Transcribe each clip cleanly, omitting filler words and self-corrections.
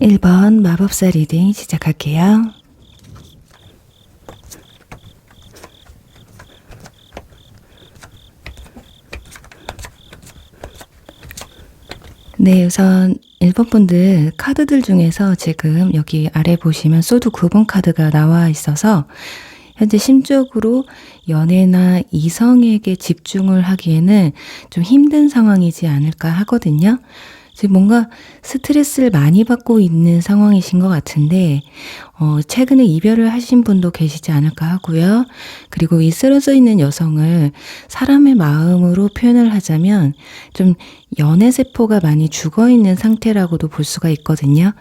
1번 마법사 리딩 시작할게요. 네, 우선 1번 분들 카드들 중에서 지금 여기 아래 보시면 소드 9번 카드가 나와 있어서 현재 심적으로 연애나 이성에게 집중을 하기에는 좀 힘든 상황이지 않을까 하거든요. 지금 뭔가 스트레스를 많이 받고 있는 상황이신 것 같은데 최근에 이별을 하신 분도 계시지 않을까 하고요. 그리고 이 쓰러져 있는 여성을 사람의 마음으로 표현을 하자면 좀 연애세포가 많이 죽어있는 상태라고도 볼 수가 있거든요.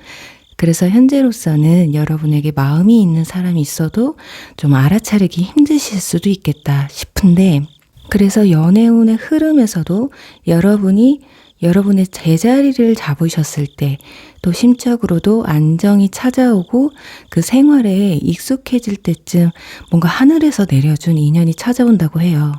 그래서 현재로서는 여러분에게 마음이 있는 사람이 있어도 좀 알아차리기 힘드실 수도 있겠다 싶은데, 그래서 연애운의 흐름에서도 여러분의 제자리를 잡으셨을 때, 또 심적으로도 안정이 찾아오고 그 생활에 익숙해질 때쯤 뭔가 하늘에서 내려준 인연이 찾아온다고 해요.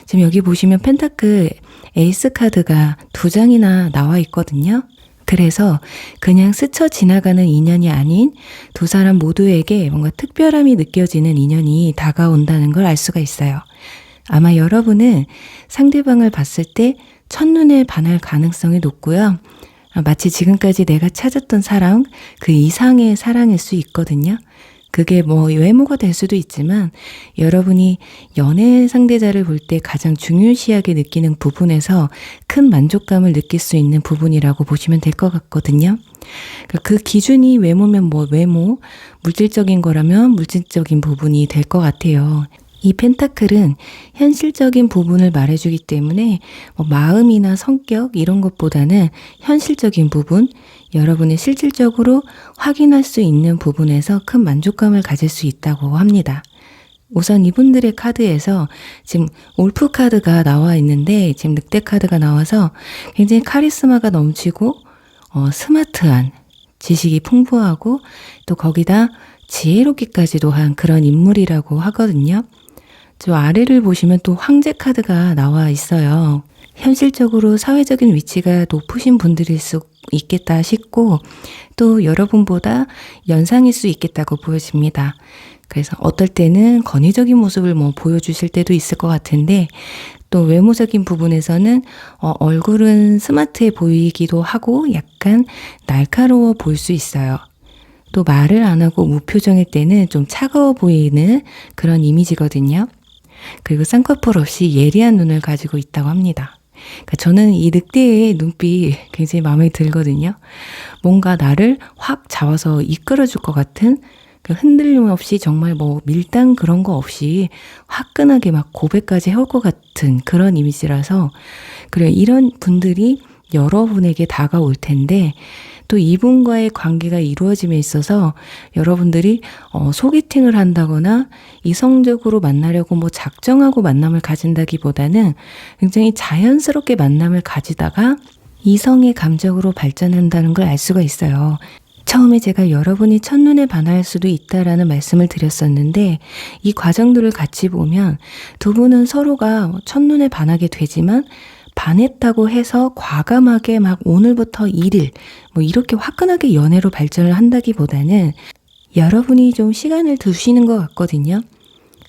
지금 여기 보시면 펜타클 에이스 카드가 2장이나 나와 있거든요. 그래서 그냥 스쳐 지나가는 인연이 아닌 두 사람 모두에게 뭔가 특별함이 느껴지는 인연이 다가온다는 걸 알 수가 있어요. 아마 여러분은 상대방을 봤을 때 첫눈에 반할 가능성이 높고요. 마치 지금까지 내가 찾았던 사랑, 그 이상의 사랑일 수 있거든요. 그게 외모가 될 수도 있지만 여러분이 연애 상대자를 볼 때 가장 중요시하게 느끼는 부분에서 큰 만족감을 느낄 수 있는 부분이라고 보시면 될 것 같거든요. 그 기준이 외모면 뭐 외모, 물질적인 거라면 물질적인 부분이 될 것 같아요. 이 펜타클은 현실적인 부분을 말해주기 때문에 뭐 마음이나 성격 이런 것보다는 현실적인 부분, 여러분이 실질적으로 확인할 수 있는 부분에서 큰 만족감을 가질 수 있다고 합니다. 우선 이분들의 카드에서 지금 울프 카드가 나와 있는데 지금 늑대 카드가 나와서 굉장히 카리스마가 넘치고 스마트한, 지식이 풍부하고 또 거기다 지혜롭기까지도 한 그런 인물이라고 하거든요. 저 아래를 보시면 또 황제 카드가 나와 있어요. 현실적으로 사회적인 위치가 높으신 분들일 수 있겠다 싶고 또 여러분보다 연상일 수 있겠다고 보여집니다. 그래서 어떨 때는 권위적인 모습을 보여주실 때도 있을 것 같은데 또 외모적인 부분에서는 얼굴은 스마트해 보이기도 하고 약간 날카로워 보일 수 있어요. 또 말을 안 하고 무표정일 때는 좀 차가워 보이는 그런 이미지거든요. 그리고 쌍꺼풀 없이 예리한 눈을 가지고 있다고 합니다. 그러니까 저는 이 늑대의 눈빛 굉장히 마음에 들거든요. 뭔가 나를 확 잡아서 이끌어줄 것 같은 그 흔들림 없이 정말 뭐 밀당 그런 거 없이 화끈하게 막 고백까지 해올 것 같은 그런 이미지라서 그래요. 이런 분들이 여러분에게 다가올 텐데 또 이분과의 관계가 이루어짐에 있어서 여러분들이 소개팅을 한다거나 이성적으로 만나려고 뭐 작정하고 만남을 가진다기보다는 굉장히 자연스럽게 만남을 가지다가 이성의 감정으로 발전한다는 걸 알 수가 있어요. 처음에 제가 여러분이 첫눈에 반할 수도 있다라는 말씀을 드렸었는데 이 과정들을 같이 보면 두 분은 서로가 첫눈에 반하게 되지만 반했다고 해서 과감하게 막 오늘부터 1일 뭐 이렇게 화끈하게 연애로 발전을 한다기보다는 여러분이 좀 시간을 두시는 것 같거든요.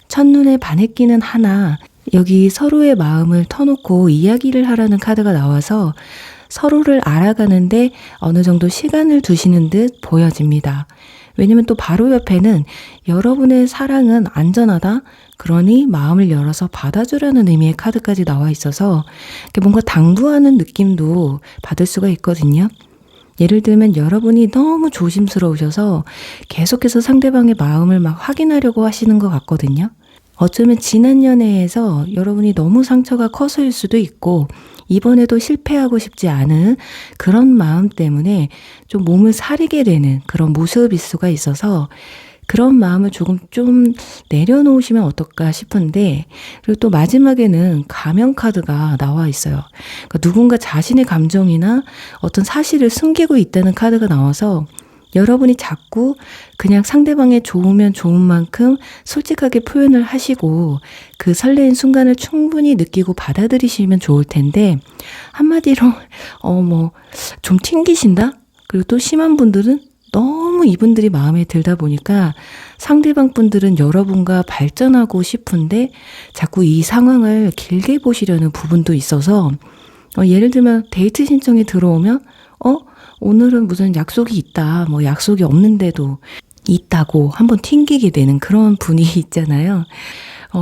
첫눈에 반했기는 하나 여기 서로의 마음을 터놓고 이야기를 하라는 카드가 나와서 서로를 알아가는데 어느 정도 시간을 두시는 듯 보여집니다. 왜냐면 또 바로 옆에는 여러분의 사랑은 안전하다. 그러니 마음을 열어서 받아주라는 의미의 카드까지 나와 있어서 뭔가 당부하는 느낌도 받을 수가 있거든요. 예를 들면 여러분이 너무 조심스러우셔서 계속해서 상대방의 마음을 막 확인하려고 하시는 것 같거든요. 어쩌면 지난 연애에서 여러분이 너무 상처가 커서일 수도 있고 이번에도 실패하고 싶지 않은 그런 마음 때문에 좀 몸을 사리게 되는 그런 모습일 수가 있어서 그런 마음을 조금 좀 내려놓으시면 어떨까 싶은데 그리고 또 마지막에는 가면 카드가 나와 있어요. 그러니까 누군가 자신의 감정이나 어떤 사실을 숨기고 있다는 카드가 나와서 여러분이 자꾸 그냥 상대방의 좋으면 좋은 만큼 솔직하게 표현을 하시고 그 설레는 순간을 충분히 느끼고 받아들이시면 좋을 텐데 한마디로 좀 튕기신다? 그리고 또 심한 분들은 너무 이분들이 마음에 들다 보니까 상대방 분들은 여러분과 발전하고 싶은데 자꾸 이 상황을 길게 보시려는 부분도 있어서 예를 들면 데이트 신청이 들어오면 오늘은 무슨 약속이 있다. 뭐 약속이 없는데도 있다고 한번 튕기게 되는 그런 분위기 있잖아요.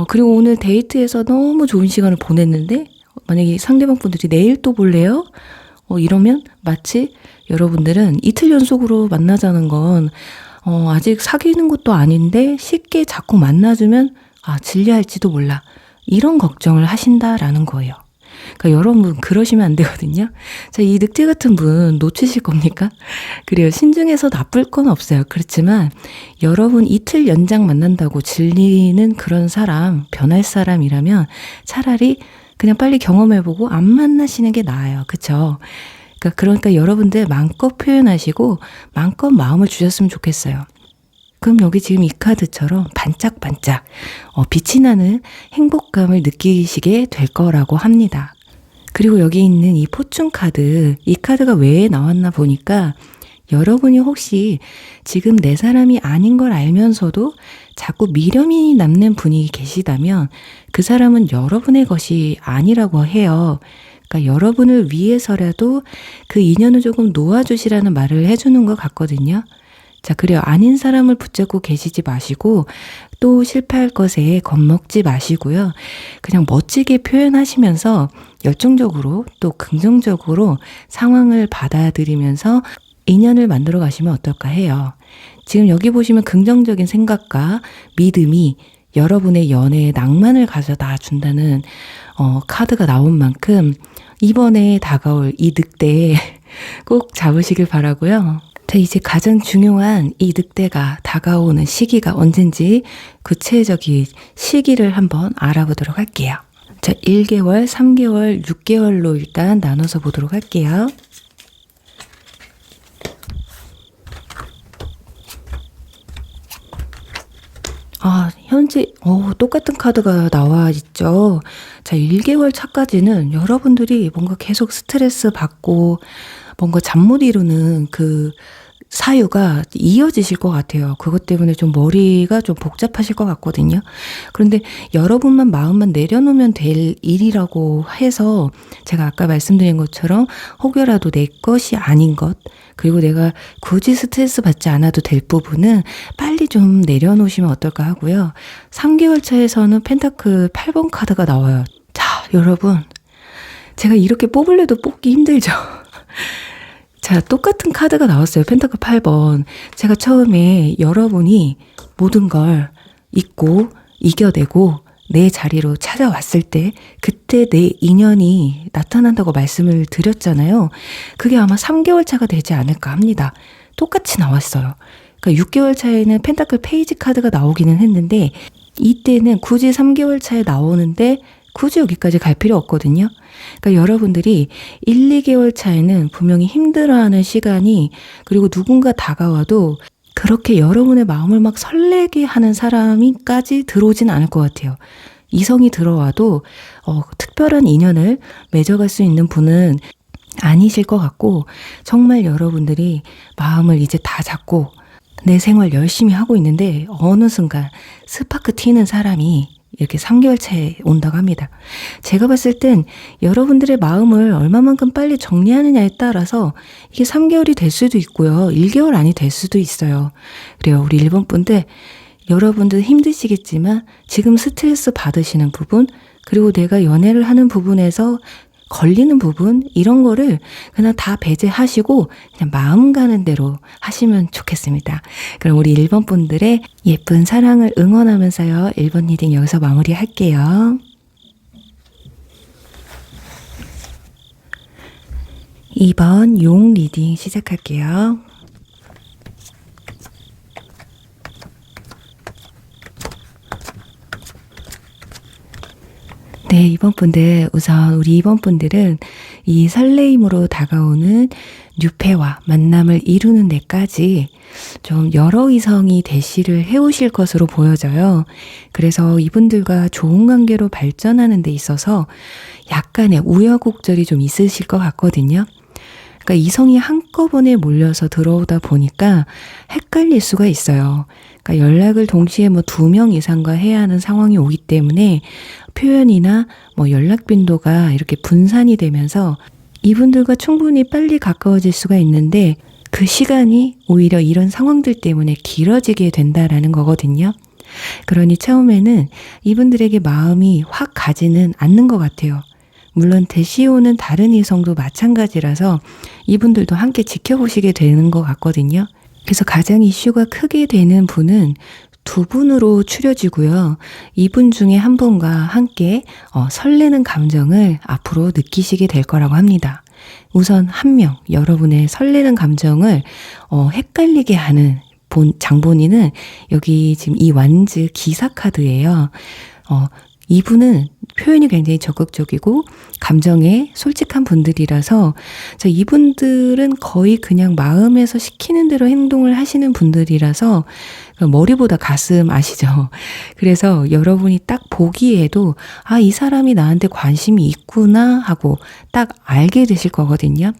그리고 오늘 데이트에서 너무 좋은 시간을 보냈는데 만약에 상대방 분들이 내일 또 볼래요? 이러면 마치 여러분들은 이틀 연속으로 만나자는 건 아직 사귀는 것도 아닌데 쉽게 자꾸 만나주면 질려할지도 몰라. 이런 걱정을 하신다라는 거예요. 그러니까 여러분 그러시면 안 되거든요. 자, 이 늑대 같은 분 놓치실 겁니까? 그래요. 신중해서 나쁠 건 없어요. 그렇지만 여러분 이틀 연장 만난다고 질리는 그런 사람, 변할 사람이라면 차라리 그냥 빨리 경험해보고 안 만나시는 게 나아요. 그쵸? 그러니까 여러분들 마음껏 표현하시고 마음껏 마음을 주셨으면 좋겠어요. 그럼 여기 지금 이 카드처럼 반짝반짝 빛이 나는 행복감을 느끼시게 될 거라고 합니다. 그리고 여기 있는 이 포춘 카드, 이 카드가 왜 나왔나 보니까 여러분이 혹시 지금 내 사람이 아닌 걸 알면서도 자꾸 미련이 남는 분이 계시다면 그 사람은 여러분의 것이 아니라고 해요. 그러니까 여러분을 위해서라도 그 인연을 조금 놓아주시라는 말을 해주는 것 같거든요. 자, 그래요. 아닌 사람을 붙잡고 계시지 마시고 또 실패할 것에 겁먹지 마시고요. 그냥 멋지게 표현하시면서 열정적으로 또 긍정적으로 상황을 받아들이면서 인연을 만들어 가시면 어떨까 해요. 지금 여기 보시면 긍정적인 생각과 믿음이 여러분의 연애에 낭만을 가져다 준다는 카드가 나온 만큼 이번에 다가올 이 늑대에 꼭 잡으시길 바라고요. 자, 이제 가장 중요한 이 늑대가 다가오는 시기가 언젠지 구체적인 시기를 한번 알아보도록 할게요. 자, 1개월, 3개월, 6개월로 일단 나눠서 보도록 할게요. 현재 똑같은 카드가 나와 있죠. 자, 1개월 차까지는 여러분들이 뭔가 계속 스트레스 받고 뭔가 잠 못 이루는 그 사유가 이어지실 것 같아요. 그것 때문에 좀 머리가 좀 복잡하실 것 같거든요. 그런데 여러분만 마음만 내려놓으면 될 일이라고 해서 제가 아까 말씀드린 것처럼 혹여라도 내 것이 아닌 것, 그리고 내가 굳이 스트레스 받지 않아도 될 부분은 빨리 좀 내려놓으시면 어떨까 하고요. 3개월 차에서는 펜타클 8번 카드가 나와요. 자, 여러분, 제가 이렇게 뽑을래도 뽑기 힘들죠. 자, 똑같은 카드가 나왔어요. 펜타클 8번. 제가 처음에 여러분이 모든 걸 잊고 이겨내고 내 자리로 찾아왔을 때 그때 내 인연이 나타난다고 말씀을 드렸잖아요. 그게 아마 3개월 차가 되지 않을까 합니다. 똑같이 나왔어요. 그러니까 6개월 차에는 펜타클 페이지 카드가 나오기는 했는데 이때는 굳이 3개월 차에 나오는데 굳이 여기까지 갈 필요 없거든요. 그러니까 여러분들이 1, 2개월 차에는 분명히 힘들어하는 시간이, 그리고 누군가 다가와도 그렇게 여러분의 마음을 막 설레게 하는 사람이까지 들어오진 않을 것 같아요. 이성이 들어와도 특별한 인연을 맺어갈 수 있는 분은 아니실 것 같고, 정말 여러분들이 마음을 이제 다 잡고 내 생활 열심히 하고 있는데 어느 순간 스파크 튀는 사람이 이렇게 3개월 차에 온다고 합니다. 제가 봤을 땐 여러분들의 마음을 얼마만큼 빨리 정리하느냐에 따라서 이게 3개월이 될 수도 있고요. 1개월 안이 될 수도 있어요. 그래요. 우리 1번 분들, 여러분들 힘드시겠지만 지금 스트레스 받으시는 부분, 그리고 내가 연애를 하는 부분에서 걸리는 부분, 이런 거를 그냥 다 배제하시고 그냥 마음 가는 대로 하시면 좋겠습니다. 그럼 우리 1번 분들의 예쁜 사랑을 응원하면서요, 1번 리딩 여기서 마무리할게요. 2번 용 리딩 시작할게요. 네, 2번 분들, 우선 우리 2번 분들은 이 설레임으로 다가오는 뉴페와 만남을 이루는 데까지 좀 여러 이성이 대시를 해오실 것으로 보여져요. 그래서 이분들과 좋은 관계로 발전하는 데 있어서 약간의 우여곡절이 좀 있으실 것 같거든요. 그러니까 이성이 한꺼번에 몰려서 들어오다 보니까 헷갈릴 수가 있어요. 그러니까 연락을 동시에 2명 이상과 해야 하는 상황이 오기 때문에 표현이나 연락 빈도가 이렇게 분산이 되면서 이분들과 충분히 빨리 가까워질 수가 있는데 그 시간이 오히려 이런 상황들 때문에 길어지게 된다라는 거거든요. 그러니 처음에는 이분들에게 마음이 확 가지는 않는 것 같아요. 물론 대시 오는 다른 이성도 마찬가지라서 이분들도 함께 지켜보시게 되는 것 같거든요. 그래서 가장 이슈가 크게 되는 분은 2분으로 추려지고요. 이분 중에 한 분과 함께 설레는 감정을 앞으로 느끼시게 될 거라고 합니다. 우선 한 명, 여러분의 설레는 감정을 헷갈리게 하는 장본인은 여기 지금 이 완즈 기사 카드예요. 이분은 표현이 굉장히 적극적이고 감정에 솔직한 분들이라서 이분들은 거의 그냥 마음에서 시키는 대로 행동을 하시는 분들이라서 머리보다 가슴 아시죠? 그래서 여러분이 딱 보기에도 이 사람이 나한테 관심이 있구나 하고 딱 알게 되실 거거든요.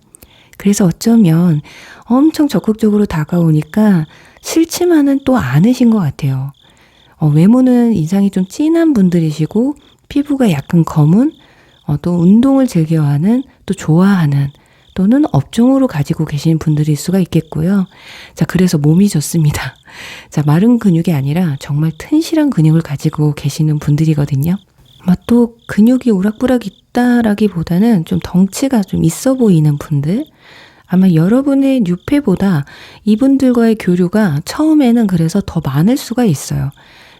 그래서 어쩌면 엄청 적극적으로 다가오니까 싫지만은 또 않으신 것 같아요. 외모는 인상이 좀 진한 분들이시고 피부가 약간 검은, 또 운동을 즐겨하는, 또 좋아하는, 또는 업종으로 가지고 계신 분들일 수가 있겠고요. 자, 그래서 몸이 좋습니다. 자, 마른 근육이 아니라 정말 튼실한 근육을 가지고 계시는 분들이거든요. 또 근육이 우락부락 있다라기보다는 좀 덩치가 좀 있어 보이는 분들, 아마 여러분의 뉴페보다 이분들과의 교류가 처음에는 그래서 더 많을 수가 있어요.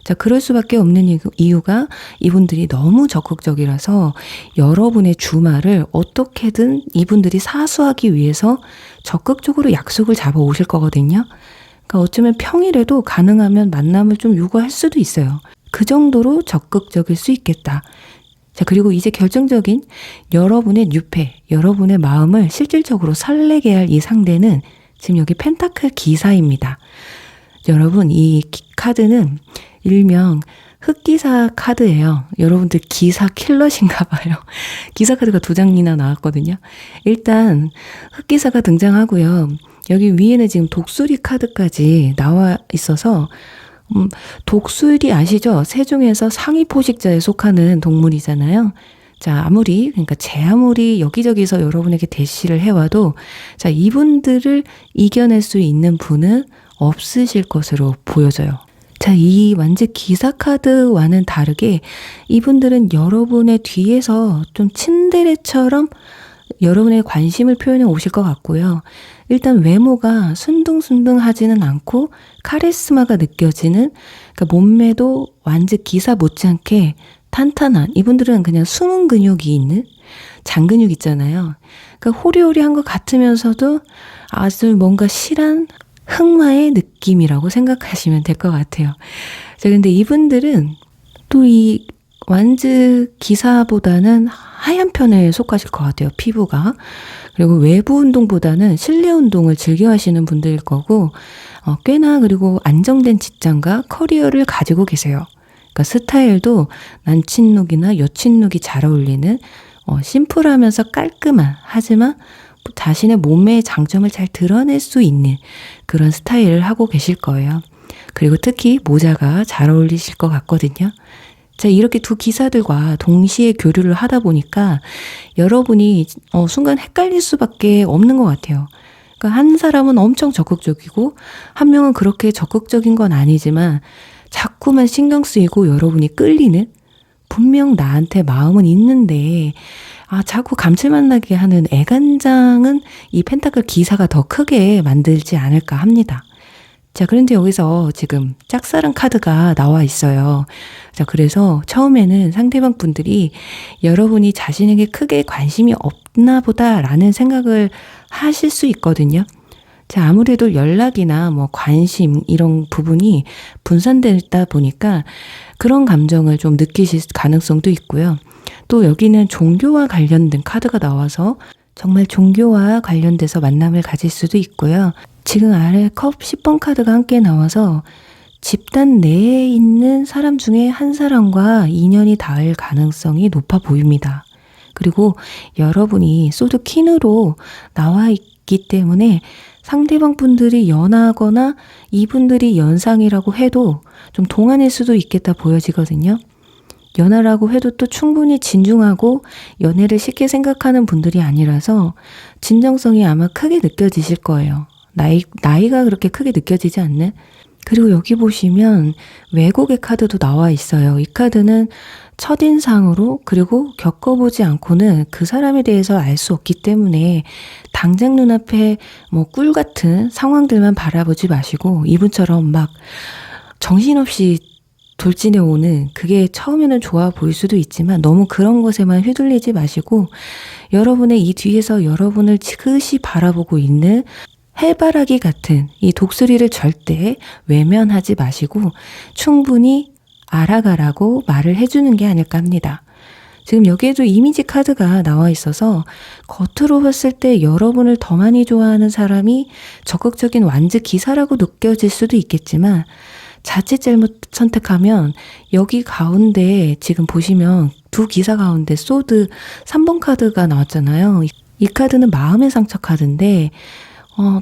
자, 그럴 수밖에 없는 이유가 이분들이 너무 적극적이라서 여러분의 주말을 어떻게든 이분들이 사수하기 위해서 적극적으로 약속을 잡아 오실 거거든요. 그러니까 어쩌면 평일에도 가능하면 만남을 좀 요구할 수도 있어요. 그 정도로 적극적일 수 있겠다. 자, 그리고 이제 결정적인 여러분의 뉴페, 여러분의 마음을 실질적으로 설레게 할 이 상대는 지금 여기 펜타클 기사입니다. 여러분, 이 카드는 일명 흑기사 카드예요. 여러분들 기사 킬러신가 봐요. 기사 카드가 2장이나 나왔거든요. 일단 흑기사가 등장하고요. 여기 위에는 지금 독수리 카드까지 나와 있어서 독수리 아시죠? 새중에서 상위 포식자에 속하는 동물이잖아요. 자, 그러니까 제 아무리 여기저기서 여러분에게 대시를 해와도, 자, 이분들을 이겨낼 수 있는 분은 없으실 것으로 보여져요. 자, 이 완전 기사 카드와는 다르게 이분들은 여러분의 뒤에서 좀 츤데레처럼 여러분의 관심을 표현해 오실 것 같고요. 일단 외모가 순둥순둥하지는 않고 카리스마가 느껴지는, 그러니까 몸매도 완전 기사 못지않게 탄탄한, 이분들은 그냥 숨은 근육이 있는 장근육 있잖아요. 그러니까 호리호리한 것 같으면서도 아주 뭔가 실한 흑마의 느낌이라고 생각하시면 될 것 같아요. 자, 근데 이분들은 또 이 완즈 기사보다는 하얀 편에 속하실 것 같아요. 피부가. 그리고 외부 운동보다는 실내 운동을 즐겨 하시는 분들일 거고, 꽤나 그리고 안정된 직장과 커리어를 가지고 계세요. 그러니까 스타일도 남친룩이나 여친룩이 잘 어울리는 심플하면서 깔끔한, 하지만 자신의 몸매의 장점을 잘 드러낼 수 있는 그런 스타일을 하고 계실 거예요. 그리고 특히 모자가 잘 어울리실 것 같거든요. 자, 이렇게 두 기사들과 동시에 교류를 하다 보니까 여러분이 순간 헷갈릴 수밖에 없는 것 같아요. 그러니까 한 사람은 엄청 적극적이고 한 명은 그렇게 적극적인 건 아니지만 자꾸만 신경 쓰이고 여러분이 끌리는, 분명 나한테 마음은 있는데 자꾸 감칠맛 나게 하는 애간장은 이 펜타클 기사가 더 크게 만들지 않을까 합니다. 자, 그런데 여기서 지금 짝사랑 카드가 나와 있어요. 자, 그래서 처음에는 상대방 분들이 여러분이 자신에게 크게 관심이 없나 보다라는 생각을 하실 수 있거든요. 자, 아무래도 연락이나 관심 이런 부분이 분산되다 보니까 그런 감정을 좀 느끼실 가능성도 있고요. 또 여기는 종교와 관련된 카드가 나와서 정말 종교와 관련돼서 만남을 가질 수도 있고요. 지금 아래 컵 10번 카드가 함께 나와서 집단 내에 있는 사람 중에 한 사람과 인연이 닿을 가능성이 높아 보입니다. 그리고 여러분이 소드 퀸으로 나와 있기 때문에 상대방 분들이 연하거나 이분들이 연상이라고 해도 좀 동안일 수도 있겠다 보여지거든요. 연하라고 해도 또 충분히 진중하고 연애를 쉽게 생각하는 분들이 아니라서 진정성이 아마 크게 느껴지실 거예요. 나이가 그렇게 크게 느껴지지 않는? 그리고 여기 보시면 왜곡의 카드도 나와 있어요. 이 카드는 첫인상으로, 그리고 겪어보지 않고는 그 사람에 대해서 알 수 없기 때문에 당장 눈앞에 꿀 같은 상황들만 바라보지 마시고 이분처럼 막 정신없이 돌진해 오는, 그게 처음에는 좋아 보일 수도 있지만 너무 그런 것에만 휘둘리지 마시고 여러분의 이 뒤에서 여러분을 지그시 바라보고 있는 해바라기 같은 이 독수리를 절대 외면하지 마시고 충분히 알아가라고 말을 해주는 게 아닐까 합니다. 지금 여기에도 이미지 카드가 나와 있어서 겉으로 봤을 때 여러분을 더 많이 좋아하는 사람이 적극적인 완즈 기사라고 느껴질 수도 있겠지만 자칫 잘못 선택하면 여기 가운데 지금 보시면 두 기사 가운데 소드 3번 카드가 나왔잖아요. 이 카드는 마음의 상처 카드인데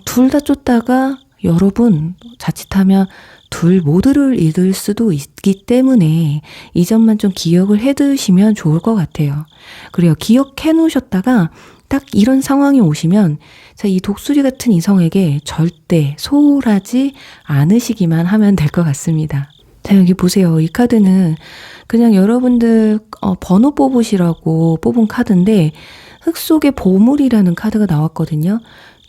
둘 다 쫓다가 여러분 자칫하면 둘 모두를 잃을 수도 있기 때문에 이 점만 좀 기억을 해두시면 좋을 것 같아요. 그래요. 기억해 놓으셨다가 딱 이런 상황이 오시면 이 독수리 같은 이성에게 절대 소홀하지 않으시기만 하면 될 것 같습니다. 자, 여기 보세요. 이 카드는 그냥 여러분들 번호 뽑으시라고 뽑은 카드인데 흙 속의 보물이라는 카드가 나왔거든요.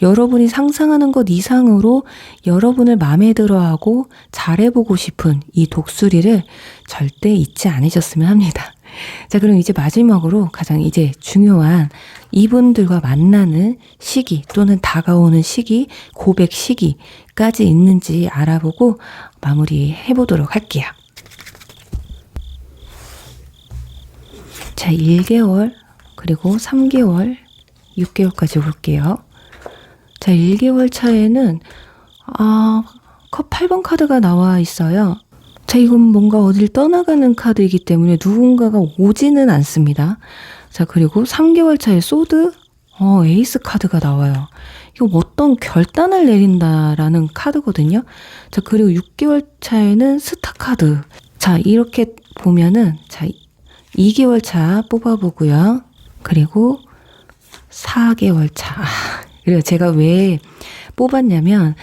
여러분이 상상하는 것 이상으로 여러분을 마음에 들어하고 잘해보고 싶은 이 독수리를 절대 잊지 않으셨으면 합니다. 자, 그럼 이제 마지막으로 가장 이제 중요한 이분들과 만나는 시기 또는 다가오는 시기, 고백 시기까지 있는지 알아보고 마무리해 보도록 할게요. 자, 1개월, 그리고 3개월, 6개월까지 볼게요. 자, 1개월 차에는 컵 8번 카드가 나와 있어요. 자, 이건 뭔가 어딜 떠나가는 카드이기 때문에 누군가가 오지는 않습니다. 자, 그리고 3개월 차에 소드, 에이스 카드가 나와요. 이거 어떤 결단을 내린다라는 카드거든요. 자, 그리고 6개월 차에는 스타 카드. 자, 이렇게 보면은, 자, 2개월 차 뽑아보고요. 그리고 4개월 차. 그래요. 제가 왜 뽑았냐면,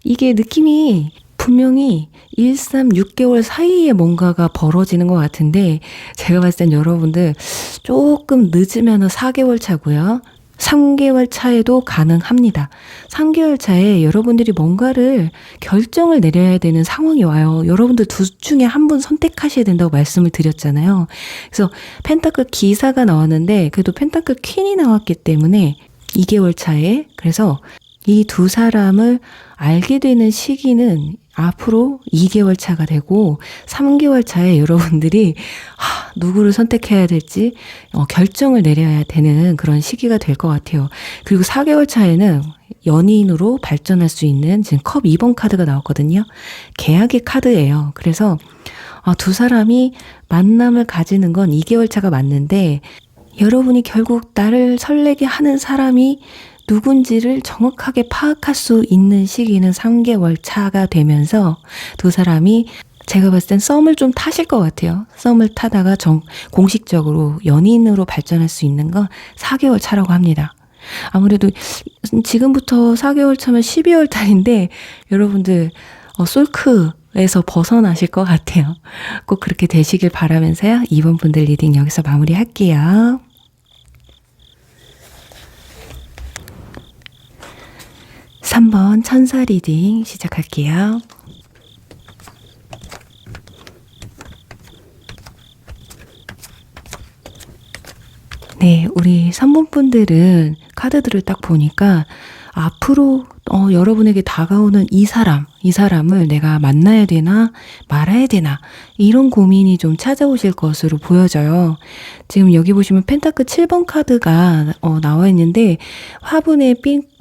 이게 느낌이 분명히 1, 3, 6개월 사이에 뭔가가 벌어지는 것 같은데, 제가 봤을 땐 여러분들 조금 늦으면 4개월 차고요. 3개월 차에도 가능합니다. 3개월 차에 여러분들이 뭔가를 결정을 내려야 되는 상황이 와요. 여러분들 둘 중에 한 분 선택하셔야 된다고 말씀을 드렸잖아요. 그래서 펜타클 기사가 나왔는데 그래도 펜타클 퀸이 나왔기 때문에 2개월 차에, 그래서 이 두 사람을 알게 되는 시기는 앞으로 2개월 차가 되고 3개월 차에 여러분들이 누구를 선택해야 될지 결정을 내려야 되는 그런 시기가 될 것 같아요. 그리고 4개월 차에는 연인으로 발전할 수 있는 지금 컵 2번 카드가 나왔거든요. 계약의 카드예요. 그래서 두 사람이 만남을 가지는 건 2개월 차가 맞는데, 여러분이 결국 나를 설레게 하는 사람이 누군지를 정확하게 파악할 수 있는 시기는 3개월 차가 되면서 두 사람이, 제가 봤을 땐 썸을 좀 타실 것 같아요. 썸을 타다가 공식적으로 연인으로 발전할 수 있는 건 4개월 차라고 합니다. 아무래도 지금부터 4개월 차면 12월 달인데 여러분들 솔크에서 벗어나실 것 같아요. 꼭 그렇게 되시길 바라면서요. 2번 분들 리딩 여기서 마무리할게요. (3번) 천사 리딩 시작할게요. 네, 우리 3번 분들은 카드들을 딱 보니까 앞으로 여러분에게 다가오는 이 사람을 내가 만나야 되나 말아야 되나 이런 고민이 좀 찾아오실 것으로 보여져요. 지금 여기 보시면 펜타클 7번 카드가 나와 있는데, 화분에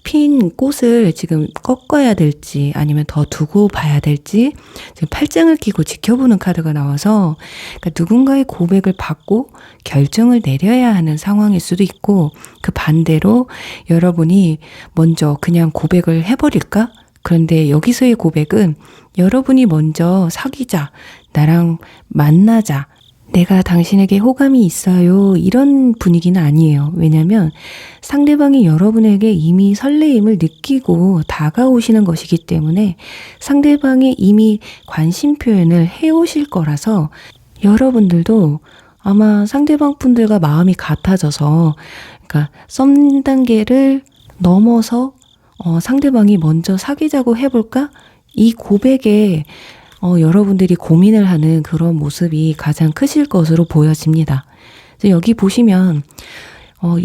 핀 꽃을 지금 꺾어야 될지 아니면 더 두고 봐야 될지 지금 팔짱을 끼고 지켜보는 카드가 나와서, 그러니까 누군가의 고백을 받고 결정을 내려야 하는 상황일 수도 있고, 그 반대로 여러분이 먼저 그냥 고백을 해버릴까? 그런데 여기서의 고백은 여러분이 먼저 사귀자, 나랑 만나자, 내가 당신에게 호감이 있어요, 이런 분위기는 아니에요. 왜냐면 상대방이 여러분에게 이미 설레임을 느끼고 다가오시는 것이기 때문에 상대방이 이미 관심 표현을 해오실 거라서, 여러분들도 아마 상대방 분들과 마음이 같아져서, 그러니까 썸 단계를 넘어서 상대방이 먼저 사귀자고 해볼까? 이 고백에 여러분들이 고민을 하는 그런 모습이 가장 크실 것으로 보여집니다. 여기 보시면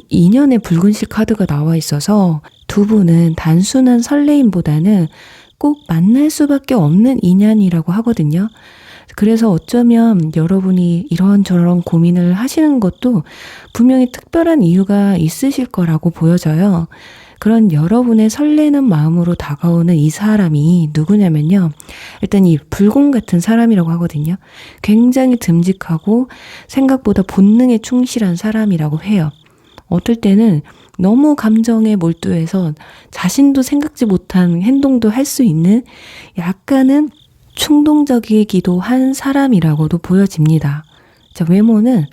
인연의 붉은실 카드가 나와 있어서 두 분은 단순한 설레임보다는 꼭 만날 수밖에 없는 인연이라고 하거든요. 그래서 어쩌면 여러분이 이런저런 고민을 하시는 것도 분명히 특별한 이유가 있으실 거라고 보여져요. 그런 여러분의 설레는 마음으로 다가오는 이 사람이 누구냐면요, 일단 이 불공 같은 사람이라고 하거든요. 굉장히 듬직하고 생각보다 본능에 충실한 사람이라고 해요. 어떨 때는 너무 감정에 몰두해서 자신도 생각지 못한 행동도 할 수 있는 약간은 충동적이기도 한 사람이라고도 보여집니다. 자, 외모는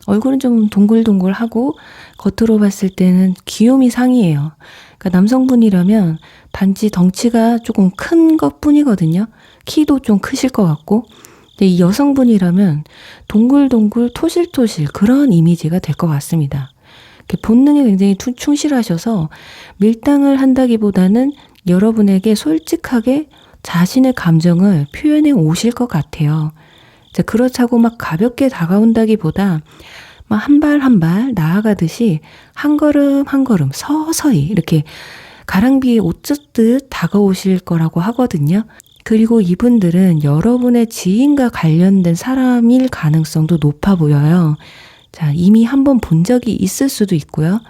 얼굴은 좀 동글동글하고 겉으로 봤을 때는 귀요미 상이에요. 그러니까 남성분이라면 단지 덩치가 조금 큰 것 뿐이거든요. 키도 좀 크실 것 같고. 근데 이 여성분이라면 동글동글 토실토실 그런 이미지가 될 것 같습니다. 이렇게 본능에 굉장히 충실하셔서 밀당을 한다기보다는 여러분에게 솔직하게 자신의 감정을 표현해 오실 것 같아요. 그렇다고 막 가볍게 다가온다기보다 막 한 발 한 발 나아가듯이 한 걸음 한 걸음 서서히 이렇게 가랑비에 옷 젖듯 다가오실 거라고 하거든요. 그리고 이분들은 여러분의 지인과 관련된 사람일 가능성도 높아 보여요. 이미 한번 본 적이 있을 수도 있고요.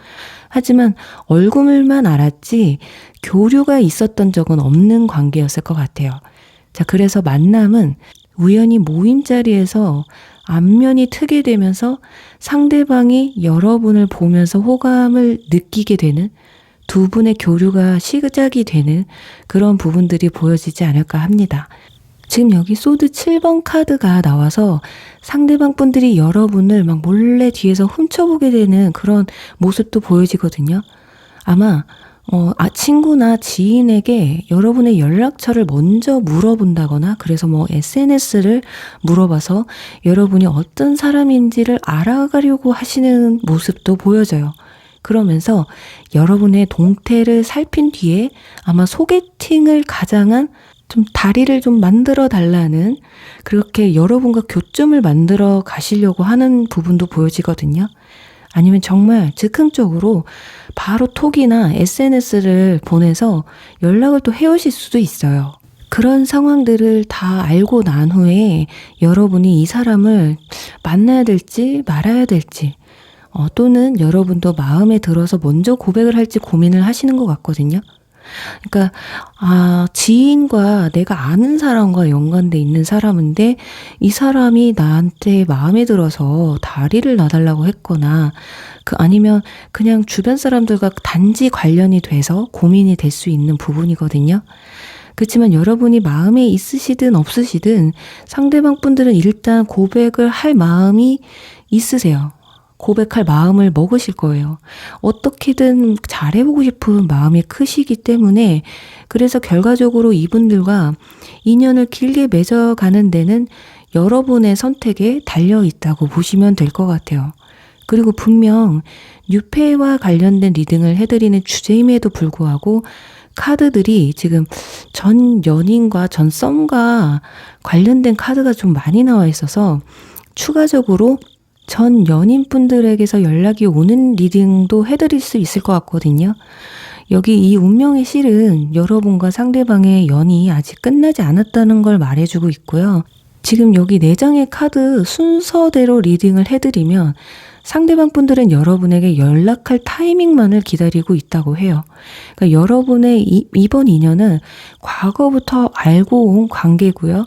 하지만 얼굴만 알았지 교류가 있었던 적은 없는 관계였을 것 같아요. 그래서 만남은 우연히 모임 자리에서 안면이 트게 되면서 상대방이 여러분을 보면서 호감을 느끼게 되는, 두 분의 교류가 시작이 되는 그런 부분들이 보여지지 않을까 합니다. 지금 여기 소드 7번 카드가 나와서 상대방 분들이 여러분을 막 몰래 뒤에서 훔쳐보게 되는 그런 모습도 보여지거든요. 아마 친구나 지인에게 여러분의 연락처를 먼저 물어본다거나, 그래서 SNS를 물어봐서 여러분이 어떤 사람인지를 알아가려고 하시는 모습도 보여져요. 그러면서 여러분의 동태를 살핀 뒤에 아마 소개팅을 가장한 좀 다리를 좀 만들어 달라는, 그렇게 여러분과 교점을 만들어 가시려고 하는 부분도 보여지거든요. 아니면 정말 즉흥적으로 바로 톡이나 SNS를 보내서 연락을 또 해오실 수도 있어요. 그런 상황들을 다 알고 난 후에 여러분이 이 사람을 만나야 될지 말아야 될지, 또는 여러분도 마음에 들어서 먼저 고백을 할지 고민을 하시는 것 같거든요. 그러니까 지인과 내가 아는 사람과 연관돼 있는 사람인데 이 사람이 나한테 마음에 들어서 다리를 놔달라고 했거나, 아니면 그냥 주변 사람들과 단지 관련이 돼서 고민이 될 수 있는 부분이거든요. 그렇지만 여러분이 마음에 있으시든 없으시든 상대방 분들은 일단 고백을 할 마음이 있으세요. 고백할 마음을 먹으실 거예요. 어떻게든 잘해보고 싶은 마음이 크시기 때문에, 그래서 결과적으로 이분들과 인연을 길게 맺어가는 데는 여러분의 선택에 달려있다고 보시면 될 것 같아요. 그리고 분명 뉴페와 관련된 리딩을 해드리는 주제임에도 불구하고 카드들이 지금 전 연인과 전 썸과 관련된 카드가 좀 많이 나와 있어서 추가적으로 전 연인분들에게서 연락이 오는 리딩도 해드릴 수 있을 것 같거든요. 여기 이 운명의 실은 여러분과 상대방의 연이 아직 끝나지 않았다는 걸 말해주고 있고요. 지금 여기 4장의 카드 순서대로 리딩을 해드리면 상대방 분들은 여러분에게 연락할 타이밍만을 기다리고 있다고 해요. 그러니까 여러분의 이번 인연은 과거부터 알고 온 관계고요.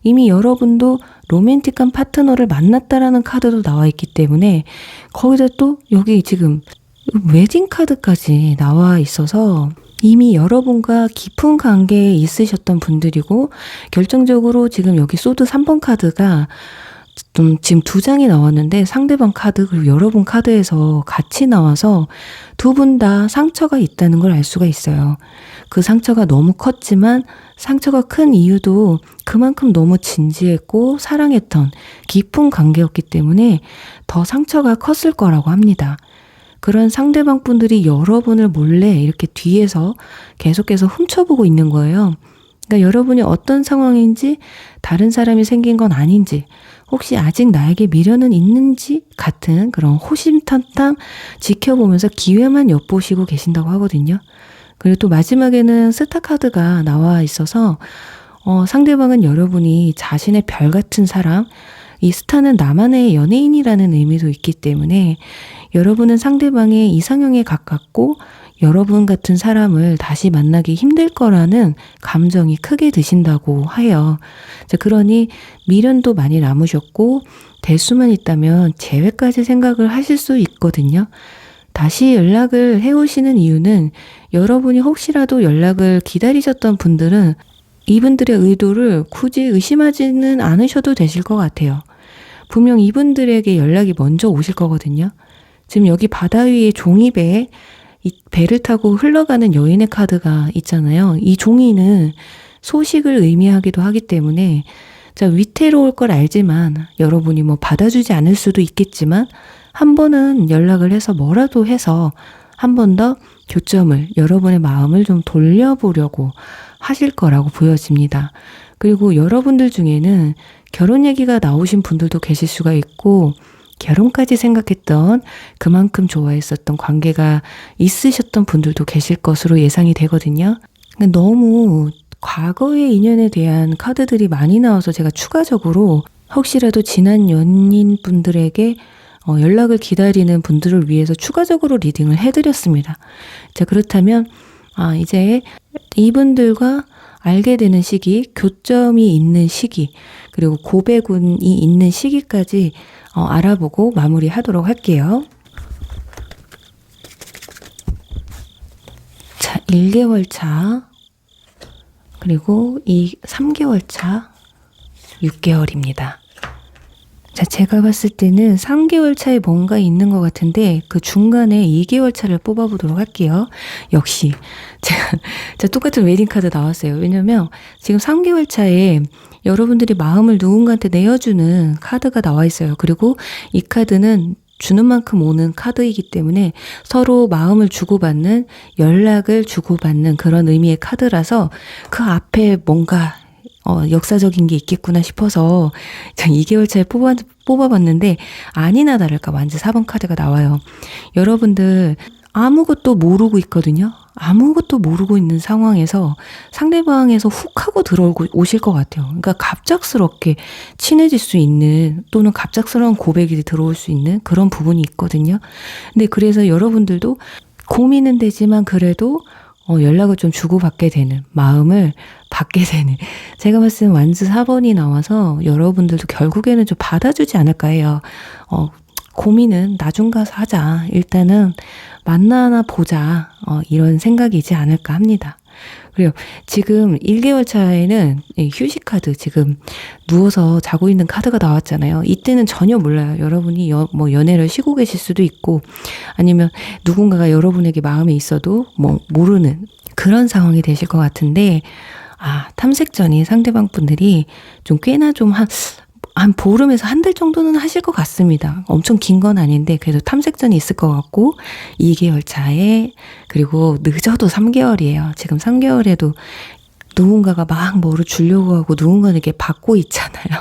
이미 여러분도 로맨틱한 파트너를 만났다라는 카드도 나와 있기 때문에, 거기다 또 여기 지금 웨딩 카드까지 나와 있어서 이미 여러분과 깊은 관계에 있으셨던 분들이고, 결정적으로 지금 여기 소드 3번 카드가 지금 2장이 나왔는데 상대방 카드 그리고 여러분 카드에서 같이 나와서 두 분 다 상처가 있다는 걸 알 수가 있어요. 그 상처가 너무 컸지만 상처가 큰 이유도 그만큼 너무 진지했고 사랑했던 깊은 관계였기 때문에 더 상처가 컸을 거라고 합니다. 그런 상대방 분들이 여러분을 몰래 이렇게 뒤에서 계속해서 훔쳐보고 있는 거예요. 그러니까 여러분이 어떤 상황인지, 다른 사람이 생긴 건 아닌지, 혹시 아직 나에게 미련은 있는지 같은 그런 호심탄탄 지켜보면서 기회만 엿보시고 계신다고 하거든요. 그리고 또 마지막에는 스타 카드가 나와 있어서 상대방은 여러분이 자신의 별 같은 사람, 이 스타는 나만의 연예인이라는 의미도 있기 때문에 여러분은 상대방의 이상형에 가깝고 여러분 같은 사람을 다시 만나기 힘들 거라는 감정이 크게 드신다고 해요. 그러니 미련도 많이 남으셨고 될 수만 있다면 재회까지 생각을 하실 수 있거든요. 다시 연락을 해오시는 이유는 여러분이 혹시라도 연락을 기다리셨던 분들은 이분들의 의도를 굳이 의심하지는 않으셔도 되실 것 같아요. 분명 이분들에게 연락이 먼저 오실 거거든요. 지금 여기 바다 위에 종이배에 이 배를 타고 흘러가는 여인의 카드가 있잖아요. 이 종이는 소식을 의미하기도 하기 때문에 위태로울 걸 알지만 여러분이 받아주지 않을 수도 있겠지만 한 번은 연락을 해서 뭐라도 해서 한 번 더 교점을, 여러분의 마음을 좀 돌려보려고 하실 거라고 보여집니다. 그리고 여러분들 중에는 결혼 얘기가 나오신 분들도 계실 수가 있고, 결혼까지 생각했던, 그만큼 좋아했었던 관계가 있으셨던 분들도 계실 것으로 예상이 되거든요. 너무 과거의 인연에 대한 카드들이 많이 나와서 제가 추가적으로 혹시라도 지난 연인분들에게 연락을 기다리는 분들을 위해서 추가적으로 리딩을 해드렸습니다. 자, 그렇다면 이제 이분들과 알게 되는 시기, 교점이 있는 시기, 그리고 고백운이 있는 시기까지 알아보고 마무리하도록 할게요. 자, 1개월 차, 그리고 3개월 차, 6개월입니다. 자, 제가 봤을 때는 3개월 차에 뭔가 있는 것 같은데 그 중간에 2개월 차를 뽑아보도록 할게요. 역시 제가 똑같은 웨딩카드 나왔어요. 왜냐면 지금 3개월 차에 여러분들이 마음을 누군가한테 내어주는 카드가 나와 있어요. 그리고 이 카드는 주는 만큼 오는 카드이기 때문에 서로 마음을 주고받는, 연락을 주고받는 그런 의미의 카드라서 그 앞에 뭔가 역사적인 게 있겠구나 싶어서 2개월 차에 뽑아봤는데 아니나 다를까 완전 4번 카드가 나와요. 여러분들 아무것도 모르고 있거든요. 아무것도 모르고 있는 상황에서 상대방에서 훅 하고 오실 것 같아요. 그러니까 갑작스럽게 친해질 수 있는, 또는 갑작스러운 고백이 들어올 수 있는 그런 부분이 있거든요. 근데 그래서 여러분들도 고민은 되지만 그래도 연락을 좀 주고받게 되는, 마음을 받게 되는, 제가 봤을 때 완즈 4번이 나와서 여러분들도 결국에는 좀 받아주지 않을까 해요. 고민은 나중 가서 하자, 일단은 만나나 보자, 이런 생각이지 않을까 합니다. 그리고 지금 1개월 차에는 휴식 카드, 지금 누워서 자고 있는 카드가 나왔잖아요. 이때는 전혀 몰라요. 여러분이 연애를 쉬고 계실 수도 있고, 아니면 누군가가 여러분에게 마음에 있어도 모르는 그런 상황이 되실 것 같은데, 탐색전이 상대방 분들이 좀 꽤나 좀 한 보름에서 한 달 정도는 하실 것 같습니다. 엄청 긴 건 아닌데 그래도 탐색전이 있을 것 같고, 2개월 차에, 그리고 늦어도 3개월이에요. 지금 3개월에도 누군가가 막 뭐를 주려고 하고 누군가는 이렇게 받고 있잖아요.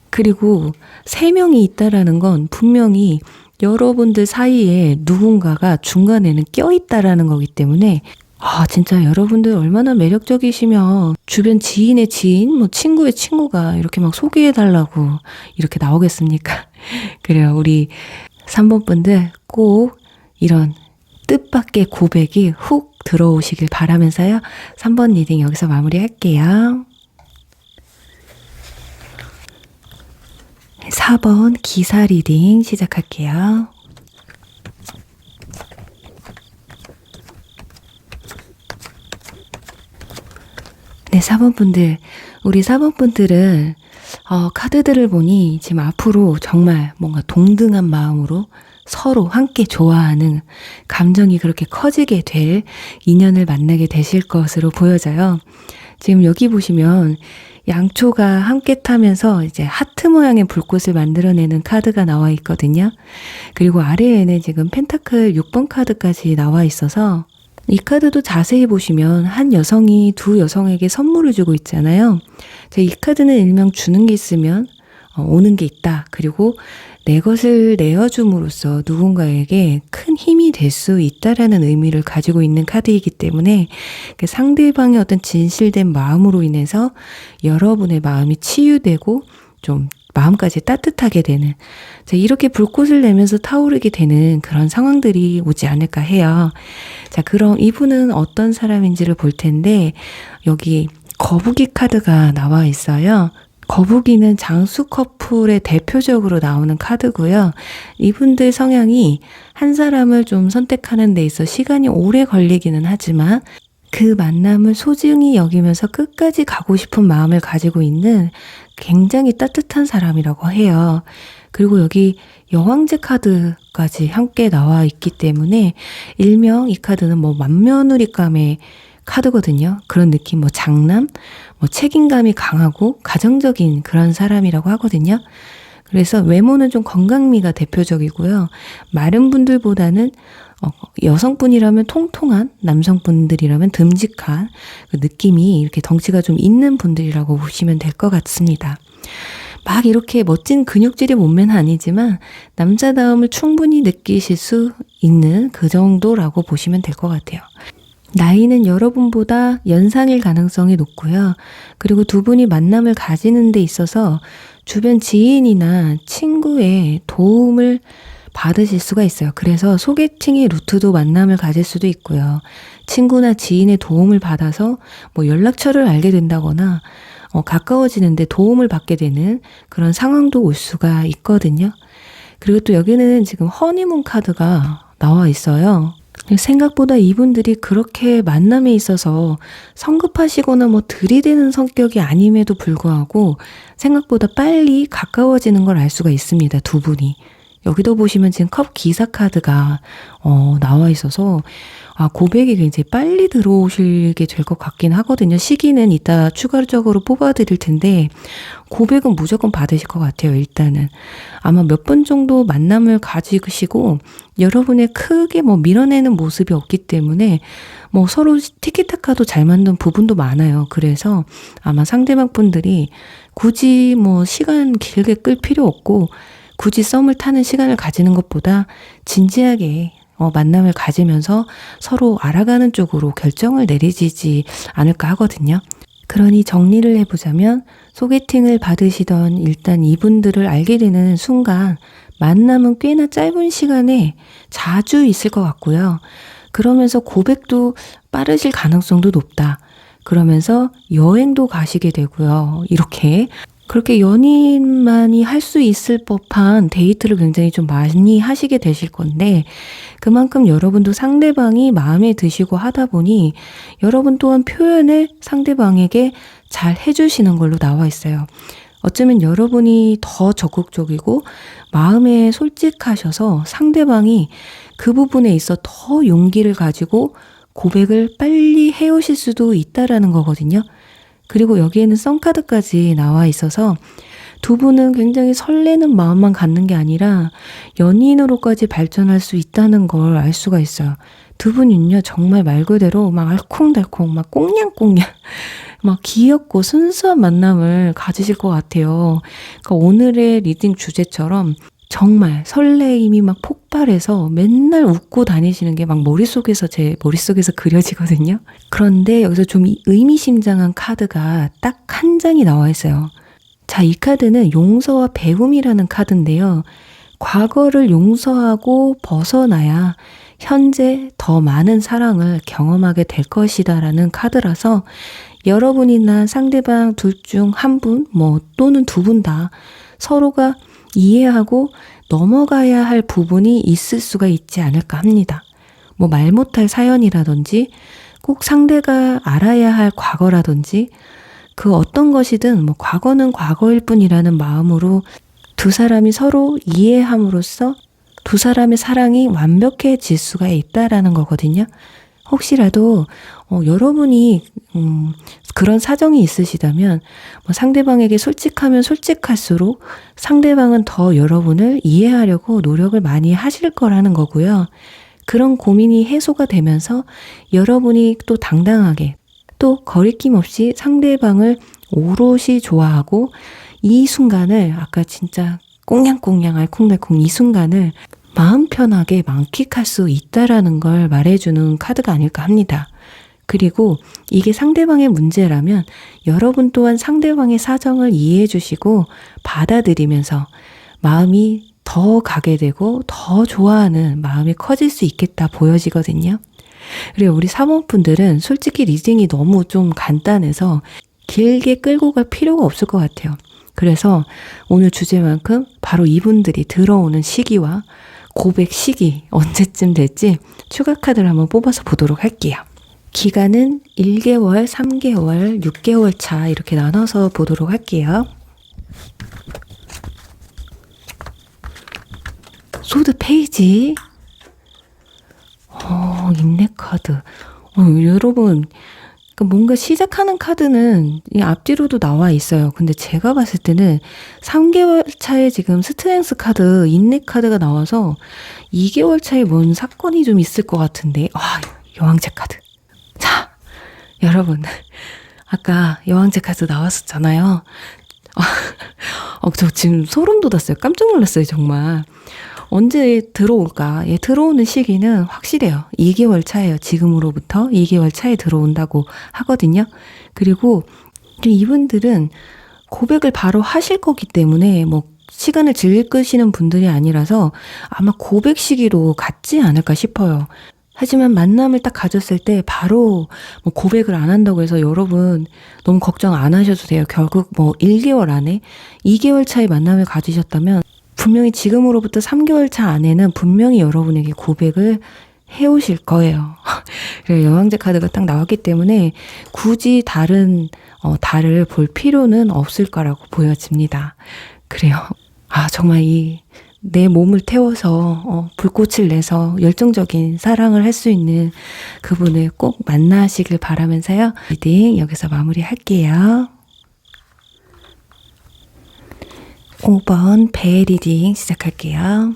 그리고 3명이 있다라는 건 분명히 여러분들 사이에 누군가가 중간에는 껴있다라는 거기 때문에 진짜 여러분들 얼마나 매력적이시면 주변 지인의 지인, 친구의 친구가 이렇게 막 소개해달라고 이렇게 나오겠습니까? 그래요. 우리 3번 분들 꼭 이런 뜻밖의 고백이 훅 들어오시길 바라면서요. 3번 리딩 여기서 마무리할게요. 4번 기사 리딩 시작할게요. 네, 4번 분들, 우리 4번 분들은 카드들을 보니 지금 앞으로 정말 뭔가 동등한 마음으로 서로 함께 좋아하는 감정이 그렇게 커지게 될 인연을 만나게 되실 것으로 보여져요. 지금 여기 보시면 양초가 함께 타면서 이제 하트 모양의 불꽃을 만들어내는 카드가 나와 있거든요. 그리고 아래에는 지금 펜타클 6번 카드까지 나와 있어서 이 카드도 자세히 보시면 한 여성이 두 여성에게 선물을 주고 있잖아요. 이 카드는 일명 주는 게 있으면 오는 게 있다. 그리고 내 것을 내어줌으로써 누군가에게 큰 힘이 될 수 있다라는 의미를 가지고 있는 카드이기 때문에 상대방의 어떤 진실된 마음으로 인해서 여러분의 마음이 치유되고 좀 마음까지 따뜻하게 되는, 이렇게 불꽃을 내면서 타오르게 되는 그런 상황들이 오지 않을까 해요. 자, 그럼 이분은 어떤 사람인지를 볼 텐데, 여기 거북이 카드가 나와 있어요. 거북이는 장수 커플의 대표적으로 나오는 카드고요. 이분들 성향이 한 사람을 좀 선택하는 데 있어 시간이 오래 걸리기는 하지만 그 만남을 소중히 여기면서 끝까지 가고 싶은 마음을 가지고 있는 굉장히 따뜻한 사람이라고 해요. 그리고 여기 여왕제 카드까지 함께 나와 있기 때문에 일명 이 카드는 맏며느리감의 카드거든요. 그런 느낌, 장남, 책임감이 강하고 가정적인 그런 사람이라고 하거든요. 그래서 외모는 좀 건강미가 대표적이고요. 마른 분들보다는 여성분이라면 통통한, 남성분들이라면 듬직한 그 느낌이 이렇게 덩치가 좀 있는 분들이라고 보시면 될 것 같습니다. 막 이렇게 멋진 근육질의 몸매는 아니지만 남자다움을 충분히 느끼실 수 있는 그 정도라고 보시면 될 것 같아요. 나이는 여러분보다 연상일 가능성이 높고요. 그리고 두 분이 만남을 가지는 데 있어서 주변 지인이나 친구의 도움을 받으실 수가 있어요. 그래서 소개팅의 루트도 만남을 가질 수도 있고요. 친구나 지인의 도움을 받아서 뭐 연락처를 알게 된다거나 가까워지는데 도움을 받게 되는 그런 상황도 올 수가 있거든요. 그리고 또 여기는 지금 허니문 카드가 나와 있어요. 생각보다 이분들이 그렇게 만남에 있어서 성급하시거나 뭐 들이대는 성격이 아님에도 불구하고 생각보다 빨리 가까워지는 걸 알 수가 있습니다. 두 분이. 여기도 보시면 지금 컵 기사 카드가 나와 있어서 고백이 굉장히 빨리 들어오시게 될 것 같긴 하거든요. 시기는 이따 추가적으로 뽑아드릴 텐데 고백은 무조건 받으실 것 같아요. 일단은 아마 몇 번 정도 만남을 가지시고 여러분의 크게 뭐 밀어내는 모습이 없기 때문에 뭐 서로 티키타카도 잘 맞는 부분도 많아요. 그래서 아마 상대방 분들이 굳이 뭐 시간 길게 끌 필요 없고 굳이 썸을 타는 시간을 가지는 것보다 진지하게 만남을 가지면서 서로 알아가는 쪽으로 결정을 내리지 않을까 하거든요. 그러니 정리를 해보자면 소개팅을 받으시던 일단 이분들을 알게 되는 순간 만남은 꽤나 짧은 시간에 자주 있을 것 같고요. 그러면서 고백도 빠르실 가능성도 높다. 그러면서 여행도 가시게 되고요. 이렇게 그렇게 연인만이 할 수 있을 법한 데이트를 굉장히 좀 많이 하시게 되실 건데 그만큼 여러분도 상대방이 마음에 드시고 하다 보니 여러분 또한 표현을 상대방에게 잘 해주시는 걸로 나와 있어요. 어쩌면 여러분이 더 적극적이고 마음에 솔직하셔서 상대방이 그 부분에 있어 더 용기를 가지고 고백을 빨리 해오실 수도 있다라는 거거든요. 그리고 여기에는 썬카드까지 나와 있어서 두 분은 굉장히 설레는 마음만 갖는 게 아니라 연인으로까지 발전할 수 있다는 걸 알 수가 있어요. 두 분은요 정말 말 그대로 막 알콩달콩 막 꽁냥꽁냥 막 귀엽고 순수한 만남을 가지실 것 같아요. 그러니까 오늘의 리딩 주제처럼 정말 설레임이 막 폭발해서 맨날 웃고 다니시는 게 막 제 머릿속에서 그려지거든요. 그런데 여기서 좀 의미심장한 카드가 딱 한 장이 나와 있어요. 자, 이 카드는 용서와 배움이라는 카드인데요. 과거를 용서하고 벗어나야 현재 더 많은 사랑을 경험하게 될 것이다라는 카드라서 여러분이나 상대방 둘 중 한 분, 또는 두 분 다 서로가 이해하고 넘어가야 할 부분이 있을 수가 있지 않을까 합니다. 말 못할 사연이라든지 꼭 상대가 알아야 할 과거라든지 그 어떤 것이든 과거는 과거일 뿐이라는 마음으로 두 사람이 서로 이해함으로써 두 사람의 사랑이 완벽해질 수가 있다라는 거거든요. 혹시라도 여러분이 그런 사정이 있으시다면 상대방에게 솔직하면 솔직할수록 상대방은 더 여러분을 이해하려고 노력을 많이 하실 거라는 거고요. 그런 고민이 해소가 되면서 여러분이 또 당당하게 또 거리낌 없이 상대방을 오롯이 좋아하고 이 순간을 아까 진짜 꽁냥꽁냥 알콩달콩 이 순간을 마음 편하게 만끽할 수 있다라는 걸 말해주는 카드가 아닐까 합니다. 그리고 이게 상대방의 문제라면 여러분 또한 상대방의 사정을 이해해 주시고 받아들이면서 마음이 더 가게 되고 더 좋아하는 마음이 커질 수 있겠다 보여지거든요. 그리고 우리 사모분들은 솔직히 리딩이 너무 좀 간단해서 길게 끌고 갈 필요가 없을 것 같아요. 그래서 오늘 주제만큼 바로 이분들이 들어오는 시기와 고백 시기 언제쯤 될지 추가 카드를 한번 뽑아서 보도록 할게요. 기간은 1개월, 3개월, 6개월 차 이렇게 나눠서 보도록 할게요. 소드 페이지. 인내 카드. 여러분 그러니까 뭔가 시작하는 카드는 이 앞뒤로도 나와 있어요. 근데 제가 봤을 때는 3개월 차에 지금 스트렝스 카드, 인내 카드가 나와서 2개월 차에 뭔 사건이 좀 있을 것 같은데, 여왕제 카드. 자, 여러분. 아까 여왕제 카드 나왔었잖아요. 저 지금 소름 돋았어요. 깜짝 놀랐어요, 정말. 언제 들어올까? 들어오는 시기는 확실해요. 2개월 차예요. 지금으로부터 2개월 차에 들어온다고 하거든요. 그리고 이분들은 고백을 바로 하실 거기 때문에 뭐 시간을 즐기시는 분들이 아니라서 아마 고백 시기로 같지 않을까 싶어요. 하지만 만남을 딱 가졌을 때 바로 뭐 고백을 안 한다고 해서 여러분 너무 걱정 안 하셔도 돼요. 결국 뭐 1개월 안에 2개월 차에 만남을 가지셨다면 분명히 지금으로부터 3개월 차 안에는 분명히 여러분에게 고백을 해오실 거예요. 여왕제 카드가 딱 나왔기 때문에 굳이 달을 볼 필요는 없을 거라고 보여집니다. 그래요. 정말 내 몸을 태워서 불꽃을 내서 열정적인 사랑을 할 수 있는 그분을 꼭 만나시길 바라면서요. 리딩 여기서 마무리할게요. 5번 배 리딩 시작할게요.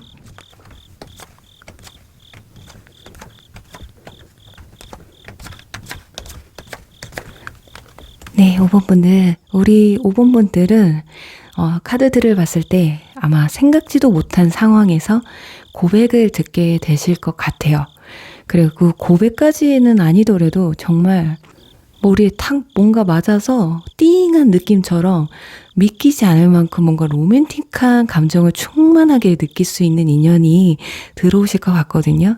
네, 5번 분들. 우리 5번 분들은 카드들을 봤을 때 아마 생각지도 못한 상황에서 고백을 듣게 되실 것 같아요. 그리고 고백까지는 아니더라도 정말 머리에 탁 뭔가 맞아서 띵한 느낌처럼 믿기지 않을 만큼 뭔가 로맨틱한 감정을 충만하게 느낄 수 있는 인연이 들어오실 것 같거든요.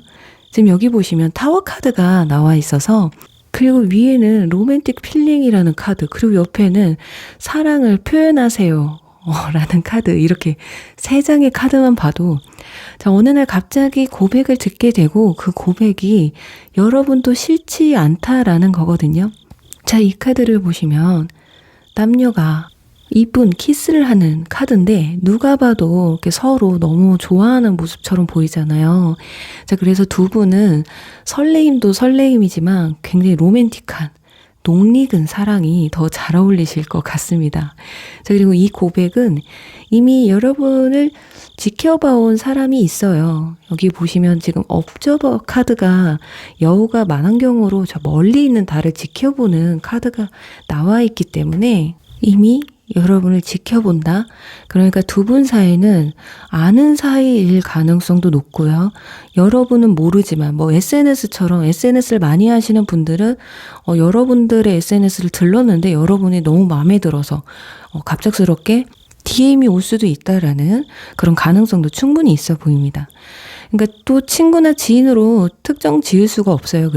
지금 여기 보시면 타워 카드가 나와 있어서 그리고 위에는 로맨틱 필링이라는 카드, 그리고 옆에는 사랑을 표현하세요 라는 카드, 이렇게 3장의 카드만 봐도 자, 어느 날 갑자기 고백을 듣게 되고 그 고백이 여러분도 싫지 않다라는 거거든요. 자, 이 카드를 보시면 남녀가 이쁜 키스를 하는 카드인데 누가 봐도 이렇게 서로 너무 좋아하는 모습처럼 보이잖아요. 자, 그래서 두 분은 설레임도 설레임이지만 굉장히 로맨틱한 녹익은 사랑이 더 잘 어울리실 것 같습니다. 자, 그리고 이 고백은 이미 여러분을 지켜봐온 사람이 있어요. 여기 보시면 지금 업저버 카드가 여우가 만환경으로 저 멀리 있는 달을 지켜보는 카드가 나와 있기 때문에 이미 여러분을 지켜본다. 그러니까 두 분 사이는 아는 사이일 가능성도 높고요. 여러분은 모르지만 뭐 SNS처럼 SNS를 많이 하시는 분들은 여러분들의 SNS를 들렀는데 여러분이 너무 마음에 들어서 갑작스럽게 DM이 올 수도 있다라는 그런 가능성도 충분히 있어 보입니다. 그러니까 또 친구나 지인으로 특정 지을 수가 없어요.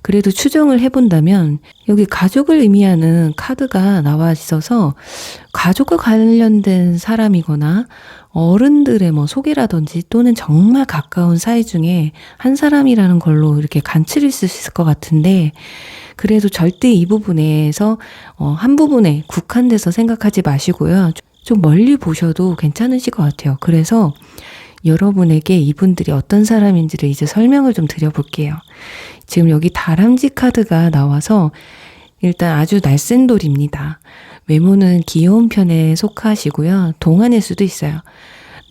그래도 추정을 해본다면 여기 가족을 의미하는 카드가 나와 있어서 가족과 관련된 사람이거나 어른들의 뭐 소개라든지 또는 정말 가까운 사이 중에 한 사람이라는 걸로 이렇게 간추릴 수 있을 것 같은데 그래도 절대 이 부분에서 한 부분에 국한돼서 생각하지 마시고요. 좀 멀리 보셔도 괜찮으실 것 같아요. 그래서 여러분에게 이분들이 어떤 사람인지를 이제 설명을 좀 드려볼게요. 지금 여기 다람쥐 카드가 나와서 일단 아주 날쌘돌입니다. 외모는 귀여운 편에 속하시고요. 동안일 수도 있어요.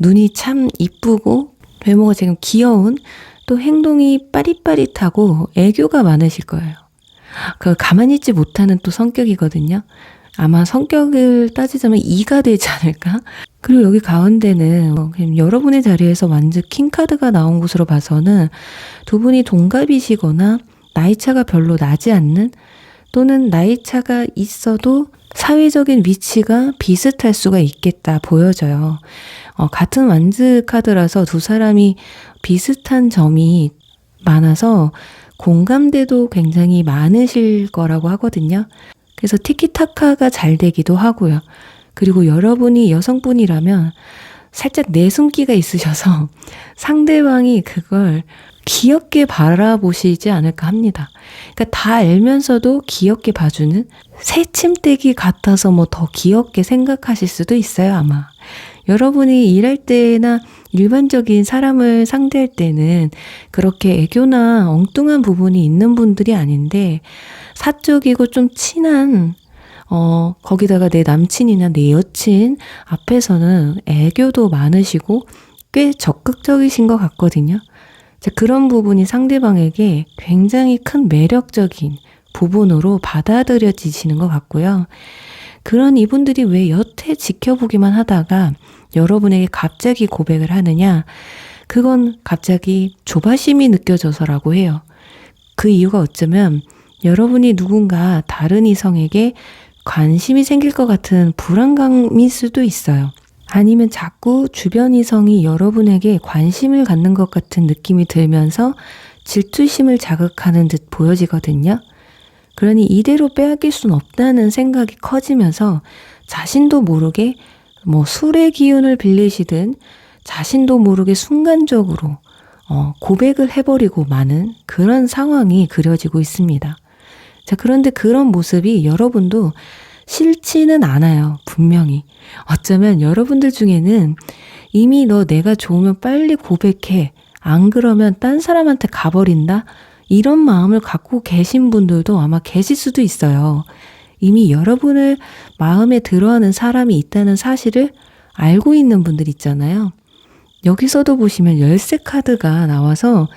눈이 참 이쁘고 외모가 지금 귀여운 또 행동이 빠릿빠릿하고 애교가 많으실 거예요. 가만히 있지 못하는 또 성격이거든요. 아마 성격을 따지자면 2가 되지 않을까? 그리고 여기 가운데는 여러분의 자리에서 완전 킹카드가 나온 것으로 봐서는 두 분이 동갑이시거나 나이차가 별로 나지 않는 또는 나이차가 있어도 사회적인 위치가 비슷할 수가 있겠다 보여져요. 같은 완즈 카드라서 두 사람이 비슷한 점이 많아서 공감대도 굉장히 많으실 거라고 하거든요. 그래서 티키타카가 잘 되기도 하고요. 그리고 여러분이 여성분이라면 살짝 내숭기가 있으셔서 상대방이 그걸 귀엽게 바라보시지 않을까 합니다. 그러니까 다 알면서도 귀엽게 봐주는 새침대기 같아서 뭐 더 귀엽게 생각하실 수도 있어요, 아마. 여러분이 일할 때나 일반적인 사람을 상대할 때는 그렇게 애교나 엉뚱한 부분이 있는 분들이 아닌데 사적이고 좀 친한 거기다가 내 남친이나 내 여친 앞에서는 애교도 많으시고 꽤 적극적이신 것 같거든요. 그런 부분이 상대방에게 굉장히 큰 매력적인 부분으로 받아들여지시는 것 같고요. 그런 이분들이 왜 여태 지켜보기만 하다가 여러분에게 갑자기 고백을 하느냐? 그건 갑자기 조바심이 느껴져서라고 해요. 그 이유가 어쩌면 여러분이 누군가 다른 이성에게 관심이 생길 것 같은 불안감일 수도 있어요. 아니면 자꾸 주변 이성이 여러분에게 관심을 갖는 것 같은 느낌이 들면서 질투심을 자극하는 듯 보여지거든요. 그러니 이대로 빼앗길 순 없다는 생각이 커지면서 자신도 모르게 술의 기운을 빌리시든 자신도 모르게 순간적으로 고백을 해버리고 마는 그런 상황이 그려지고 있습니다. 그런데 그런 모습이 여러분도 싫지는 않아요. 분명히. 어쩌면 여러분들 중에는 이미 너 내가 좋으면 빨리 고백해. 안 그러면 딴 사람한테 가버린다. 이런 마음을 갖고 계신 분들도 아마 계실 수도 있어요. 이미 여러분을 마음에 들어하는 사람이 있다는 사실을 알고 있는 분들 있잖아요. 여기서도 보시면 열쇠 카드가 나와서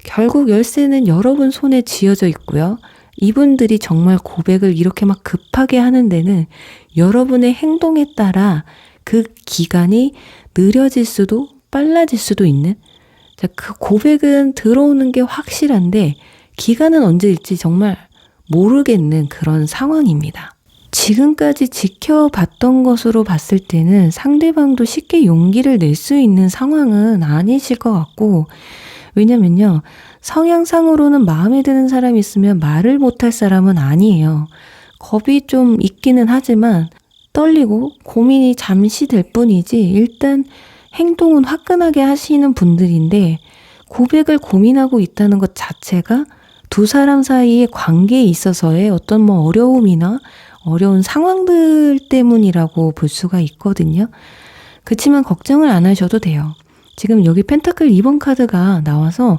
결국 열쇠는 여러분 손에 쥐어져 있고요. 이분들이 정말 고백을 이렇게 막 급하게 하는 데는 여러분의 행동에 따라 그 기간이 느려질 수도 빨라질 수도 있는, 그 고백은 들어오는 게 확실한데 기간은 언제일지 정말 모르겠는 그런 상황입니다. 지금까지 지켜봤던 것으로 봤을 때는 상대방도 쉽게 용기를 낼 수 있는 상황은 아니실 것 같고, 왜냐면요, 성향상으로는 마음에 드는 사람이 있으면 말을 못할 사람은 아니에요. 겁이 좀 있기는 하지만 떨리고 고민이 잠시 될 뿐이지 일단 행동은 화끈하게 하시는 분들인데, 고백을 고민하고 있다는 것 자체가 두 사람 사이의 관계에 있어서의 어떤 어려움이나 어려운 상황들 때문이라고 볼 수가 있거든요. 그렇지만 걱정을 안 하셔도 돼요. 지금 여기 펜타클 2번 카드가 나와서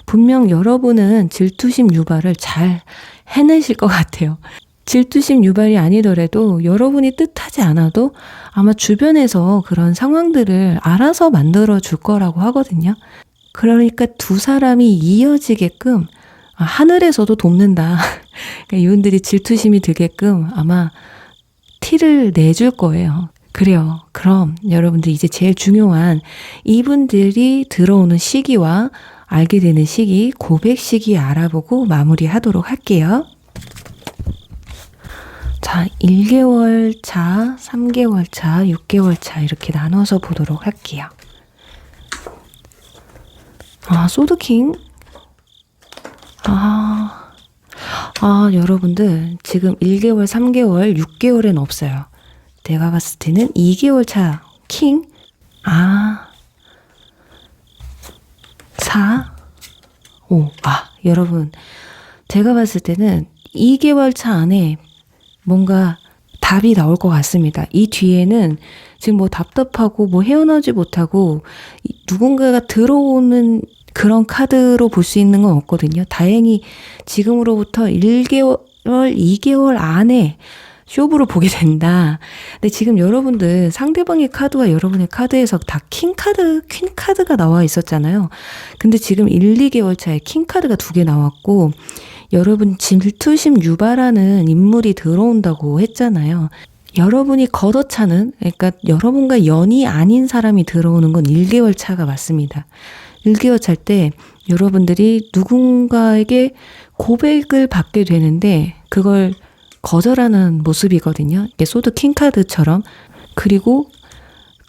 분명 여러분은 질투심 유발을 잘 해내실 것 같아요. 질투심 유발이 아니더라도 여러분이 뜻하지 않아도 아마 주변에서 그런 상황들을 알아서 만들어 줄 거라고 하거든요. 그러니까 두 사람이 이어지게끔 하늘에서도 돕는다. 이분들이 질투심이 들게끔 아마 티를 내줄 거예요. 그래요. 그럼 여러분들 이제 제일 중요한 이분들이 들어오는 시기와 알게 되는 시기, 고백 시기 알아보고 마무리하도록 할게요. 자, 1개월 차, 3개월 차, 6개월 차 이렇게 나눠서 보도록 할게요. 소드킹. 여러분들 지금 1개월, 3개월, 6개월엔 없어요. 내가 봤을 때는 2개월 차 킹. 4, 5. 여러분, 제가 봤을 때는 2개월 차 안에 뭔가 답이 나올 것 같습니다. 이 뒤에는 지금 답답하고 헤어나지 못하고 누군가가 들어오는 그런 카드로 볼 수 있는 건 없거든요. 다행히 지금으로부터 1개월, 2개월 안에 쇼부로 보게 된다. 근데 지금 여러분들 상대방의 카드와 여러분의 카드에서 다 킹 카드가 나와 있었잖아요. 근데 지금 1, 2개월 차에 킹 카드가 2개 나왔고, 여러분 질투심 유발하는 인물이 들어온다고 했잖아요. 여러분이 걷어차는, 그러니까 여러분과 연이 아닌 사람이 들어오는 건 1개월 차가 맞습니다. 1개월 차 때 여러분들이 누군가에게 고백을 받게 되는데 그걸 거절하는 모습이거든요. 이게 소드 킹 카드처럼. 그리고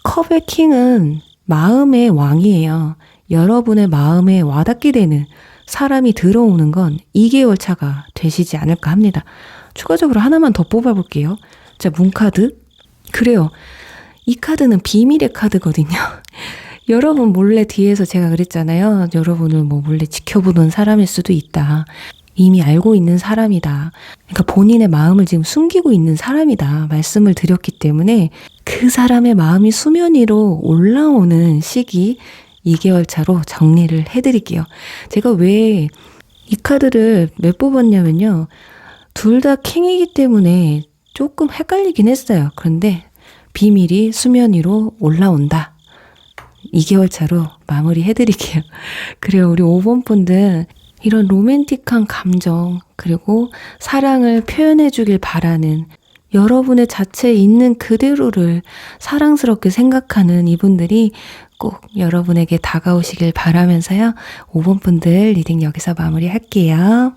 컵의 킹은 마음의 왕이에요. 여러분의 마음에 와닿게 되는 사람이 들어오는 건 2개월 차가 되시지 않을까 합니다. 추가적으로 하나만 더 뽑아볼게요. 자, 문카드. 그래요. 이 카드는 비밀의 카드거든요. 여러분 몰래 뒤에서 제가 그랬잖아요. 여러분을 몰래 지켜보는 사람일 수도 있다. 이미 알고 있는 사람이다. 그러니까 본인의 마음을 지금 숨기고 있는 사람이다. 말씀을 드렸기 때문에 그 사람의 마음이 수면 위로 올라오는 시기 2개월 차로 정리를 해드릴게요. 제가 왜 이 카드를 몇 뽑았냐면요. 둘 다 킹이기 때문에 조금 헷갈리긴 했어요. 그런데 비밀이 수면 위로 올라온다. 2개월 차로 마무리 해드릴게요. 그래요. 우리 5번 분들 이런 로맨틱한 감정 그리고 사랑을 표현해 주길 바라는 여러분의 자체에 있는 그대로를 사랑스럽게 생각하는 이분들이 꼭 여러분에게 다가오시길 바라면서요. 5번 분들 리딩 여기서 마무리할게요.